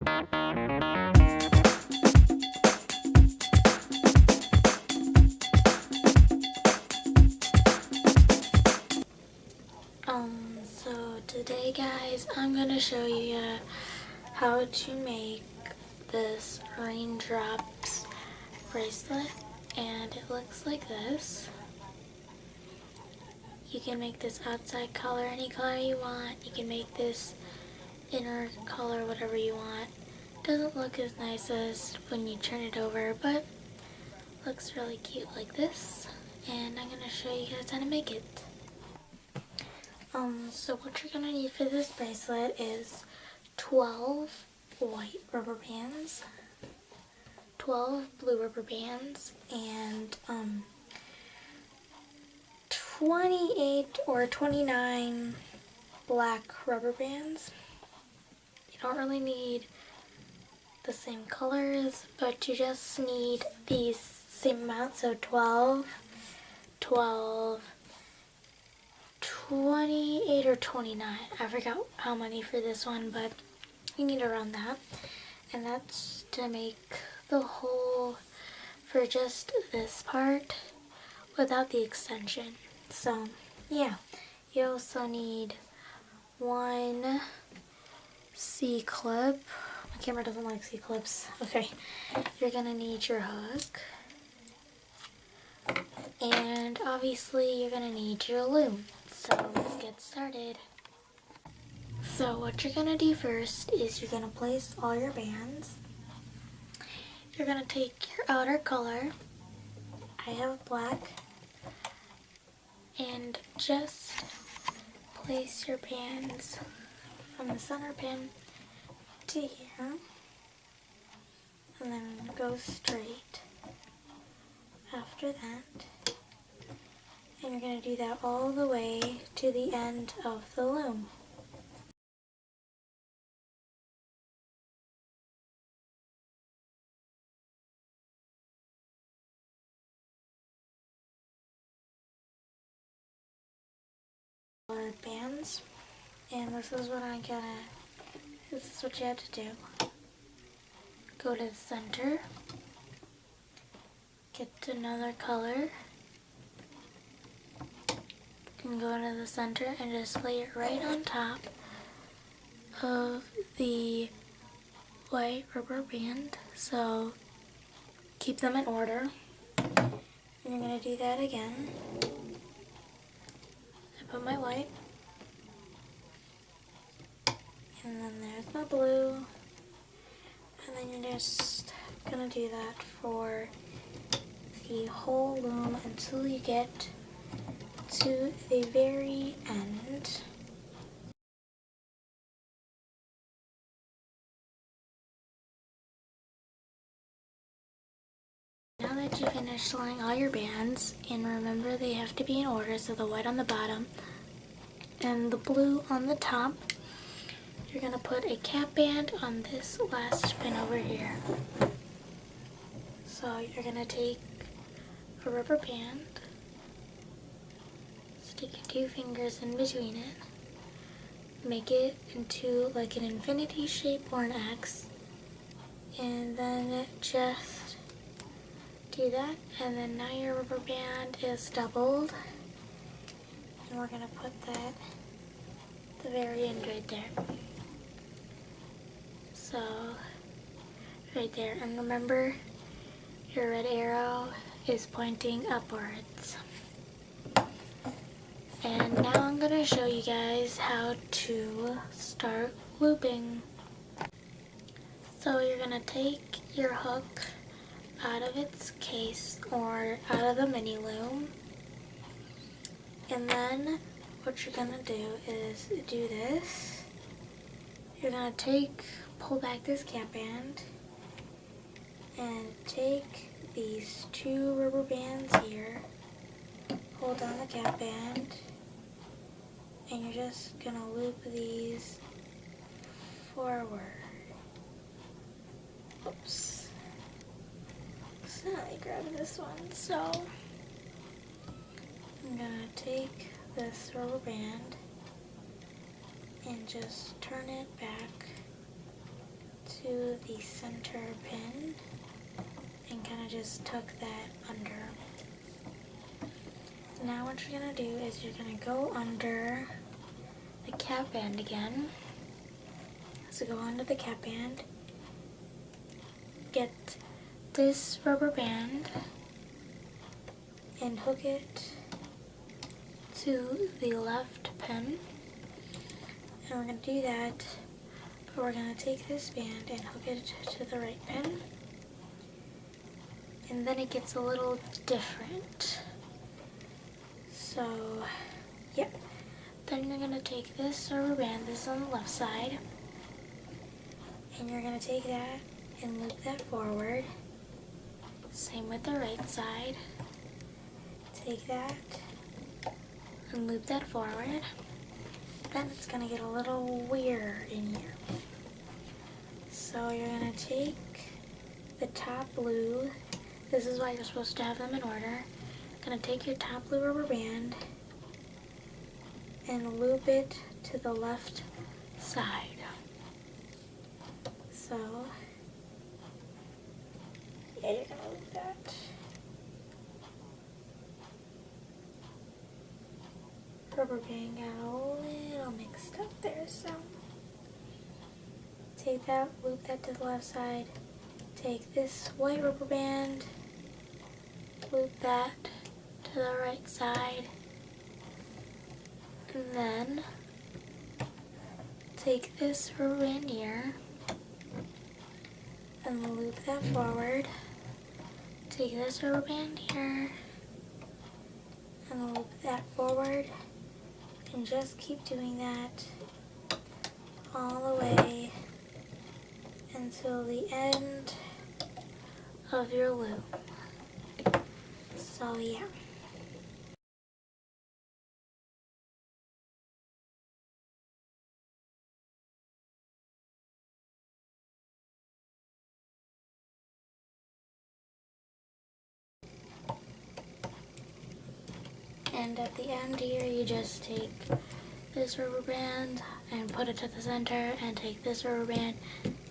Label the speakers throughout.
Speaker 1: So today guys, I'm gonna show you how to make this raindrops bracelet, and it looks like this. You can make this outside color any color you want. You can make this inner color whatever you want. Doesn't look as nice as when you turn it over, but looks really cute like this, and I'm gonna show you guys how to make it. So what you're gonna need for this bracelet is 12 white rubber bands, 12 blue rubber bands, and 28 or 29 black rubber bands. You don't really need the same colors, but you just need these same amounts, so 12, 28 or 29. I forgot how many for this one, but you need around that. And that's to make the hole for just this part without the extension. So yeah, you also need one C-clip. My camera doesn't like C-clips. Okay, you're gonna need your hook. And obviously you're gonna need your loom. So let's get started. So what you're gonna do first is you're gonna place all your bands. You're gonna take your outer color. I have black. And just place your bands from the center pin to here. And then go straight after that. And you're going to do that all the way to the end of the loom. Bands, and this is what this is what you have to do. Go to the center, get another color, and go to the center and just lay it right on top of the white rubber band. So keep them in order. And you're going to do that again. I put my white, and then there's my blue, and then you're just going to do that for the whole loom until you get to the very end. Now that you finished laying all your bands, and remember they have to be in order, so the white on the bottom and the blue on the top, you're going to put a cap band on this last pin over here. So you're going to take a rubber band, stick your 2 fingers in between it, make it into like an infinity shape or an X, and then just do that, and then now your rubber band is doubled, and we're going to put that at the very end right there. So right there, and remember your red arrow is pointing upwards. And now I'm going to show you guys how to start looping. So you're going to take your hook out of its case or out of the mini loom, and then what you're going to do is do this. You're going to pull back this cap band and take these 2 rubber bands here, hold down the cap band, and you're just going to loop these forward. Oops. Accidentally grabbed this one, so I'm going to take this rubber band and just turn it back to the center pin and kind of just tuck that under. Now what you're going to do is you're going to go under the cap band again. So go under the cap band, get this rubber band and hook it to the left pin. And we're going to do that, but we're going to take this band and hook it to the right pin. And then it gets a little different. So, yep. Then you're going to take this rubber band, this is on the left side, and you're going to take that and loop that forward. Same with the right side. Take that and loop that forward. Then it's going to get a little weird in here. So you're going to take the top blue. This is why you're supposed to have them in order. Going to take your top blue rubber band and loop it to the left side. So, yeah, you're going to loop that. Rubber band got a little mixed up there, so take that, loop that to the left side. Take this white rubber band, loop that to the right side, and then take this rubber band here and loop that forward. Take this rubber band here and loop that forward, and just keep doing that all the way until the end of your loop. So yeah. And at the end here, you just take this rubber band and put it to the center, and take this rubber band,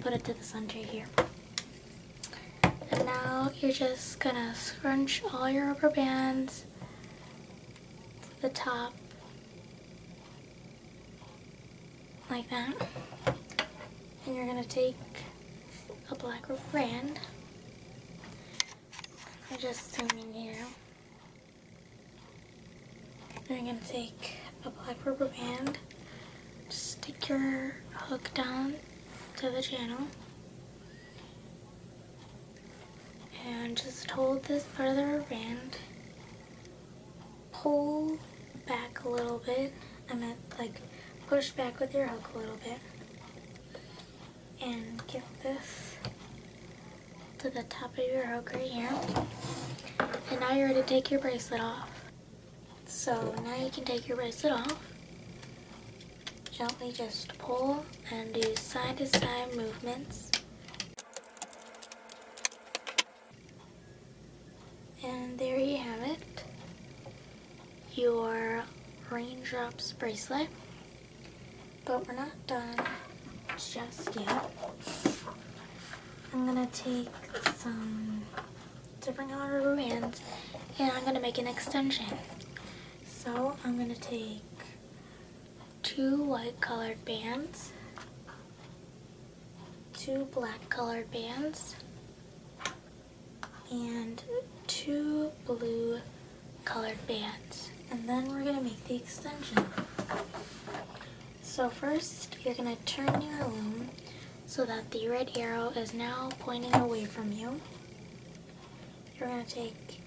Speaker 1: put it to the center here. And now you're just gonna scrunch all your rubber bands to the top, like that. And you're gonna take a black rubber band. I'm just zooming here. And you're gonna take a black rubber band, stick your hook down to the channel, and just hold this part of the rubber band, pull back a little bit, I meant like push back with your hook a little bit, and get this to the top of your hook right here. And now you're ready to take your bracelet off. So now you can take your bracelet off. Gently just pull and do side to side movements. And there you have it, your Raindrops bracelet. But we're not done just yet. I'm gonna take some different color rubber bands and I'm gonna make an extension. So I'm gonna take 2 white colored bands, 2 black colored bands, and 2 blue colored bands. And then we're gonna make the extension. So first, you're gonna turn your loom so that the red arrow is now pointing away from you. You're gonna take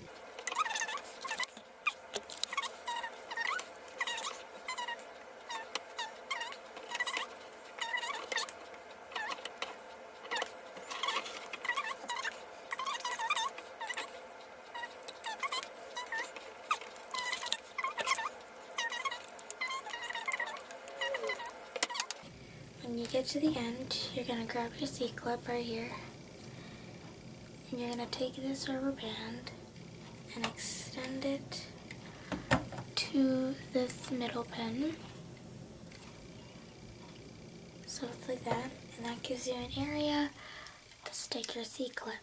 Speaker 1: when you get to the end, you're gonna grab your C-clip right here, and you're gonna take this rubber band and extend it to this middle pin. So it's like that, And that gives you an area to stick your C-clip.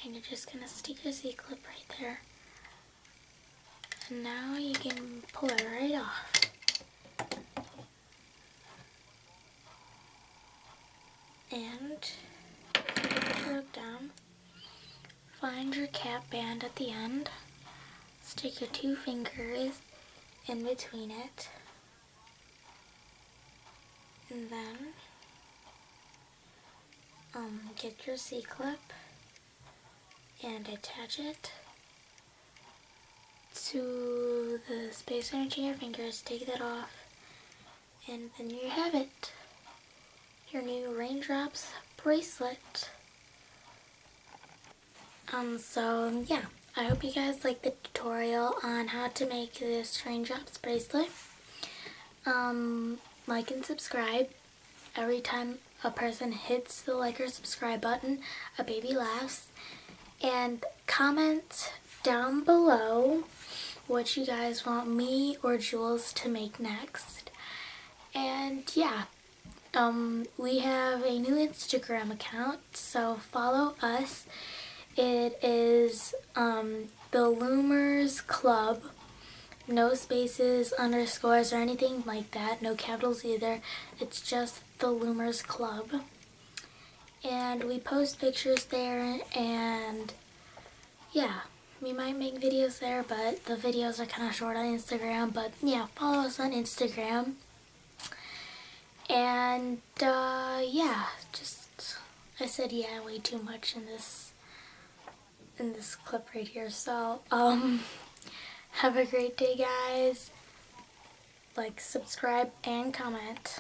Speaker 1: And you're just going to stick your C-clip right there. And now you can pull it right off. And look down. Find your cap band at the end. Stick your 2 fingers in between it. And then get your C-clip and attach it to the space between your fingers. Take that off, and then you have it. Your new Raindrops bracelet. So yeah, I hope you guys like the tutorial on how to make this Raindrops bracelet. Like and subscribe. Every time a person hits the like or subscribe button, a baby laughs. And comment down below what you guys want me or Jules to make next. And yeah, we have a new Instagram account, so follow us. It is the Loomers Club. No spaces, underscores, or anything like that. No capitals either. It's just the Loomers Club. And we post pictures there, and yeah, we might make videos there, but the videos are kind of short on Instagram. But yeah, follow us on Instagram. And yeah, just I said yeah way too much in this clip right here. So have a great day, guys. Like, subscribe, and comment.